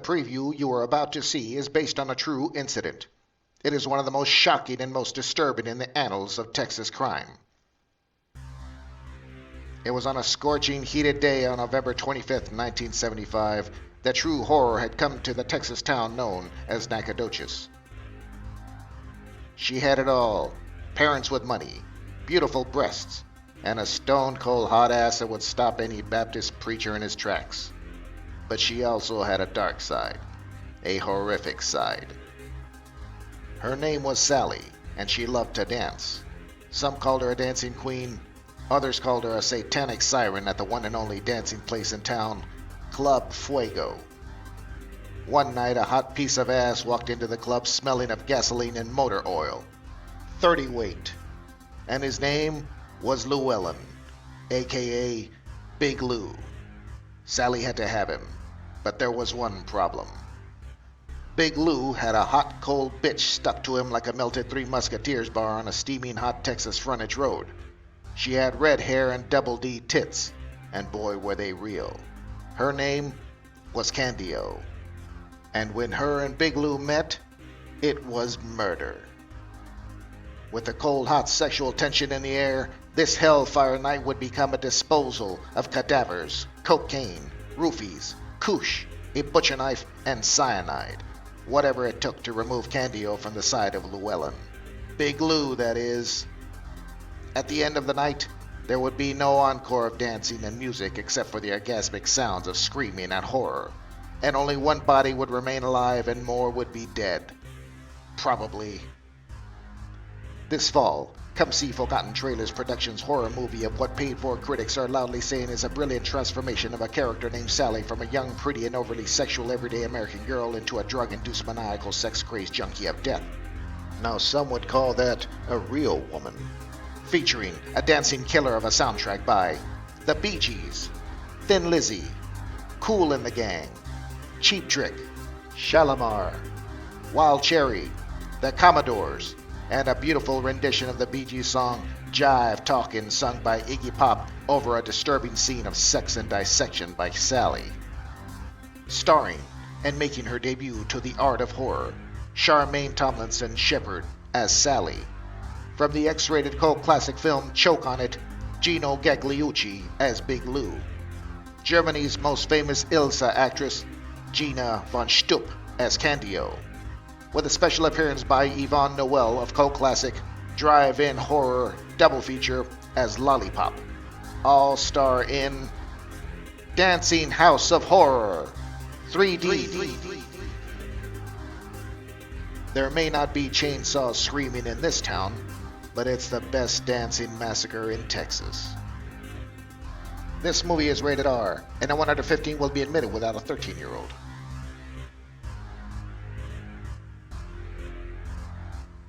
preview you are about to see is based on a true incident. It is one of the most shocking and most disturbing in the annals of Texas crime. It was on a scorching, heated day on November 25th, 1975, that true horror had come to the Texas town known as Nacogdoches. She had it all: parents with money, beautiful breasts, and a stone-cold hot ass that would stop any Baptist preacher in his tracks. But she also had a dark side, a horrific side. Her name was Sally, and she loved to dance. Some called her a dancing queen, others called her a satanic siren at the one and only dancing place in town, Club Fuego. One night, a hot piece of ass walked into the club smelling of gasoline and motor oil, 30 weight, and his name was Llewellyn, aka Big Lou. Sally had to have him, but there was one problem. Big Lou had a hot, cold bitch stuck to him like a melted Three Musketeers bar on a steaming hot Texas frontage road. She had red hair and double D tits, and boy were they real. Her name was Candio. And when her and Big Lou met, it was murder. With the cold, hot sexual tension in the air, this hellfire night would become a disposal of cadavers, cocaine, roofies, koosh, a butcher knife, and cyanide. Whatever it took to remove Candio from the side of Llewellyn. Big Lou, that is. At the end of the night, there would be no encore of dancing and music except for the orgasmic sounds of screaming and horror. And only one body would remain alive and more would be dead. Probably. This fall, come see Forgotten Trailers Productions' horror movie of what paid-for critics are loudly saying is a brilliant transformation of a character named Sally from a young, pretty, and overly sexual everyday American girl into a drug-induced maniacal sex-crazed junkie of death. Now some would call that a real woman. Featuring a dancing killer of a soundtrack by The Bee Gees, Thin Lizzy, Kool and the Gang, Cheap Trick, Shalimar, Wild Cherry, The Commodores, and a beautiful rendition of the Bee Gees song Jive Talkin' sung by Iggy Pop over a disturbing scene of sex and dissection by Sally. Starring and making her debut to the art of horror, Charmaine Tomlinson Shepherd as Sally. From the X-rated cult classic film Choke on It, Gino Gagliucci as Big Lou. Germany's most famous Ilsa actress, Gina von Stupp as Candio. With a special appearance by Yvonne Noel of cult classic drive-in horror double feature as Lollipop. All star in Dancing House of Horror 3D. There may not be chainsaws screaming in this town, but it's the best dancing massacre in Texas. This movie is rated R, and a 1 out of 15 will be admitted without a 13-year-old.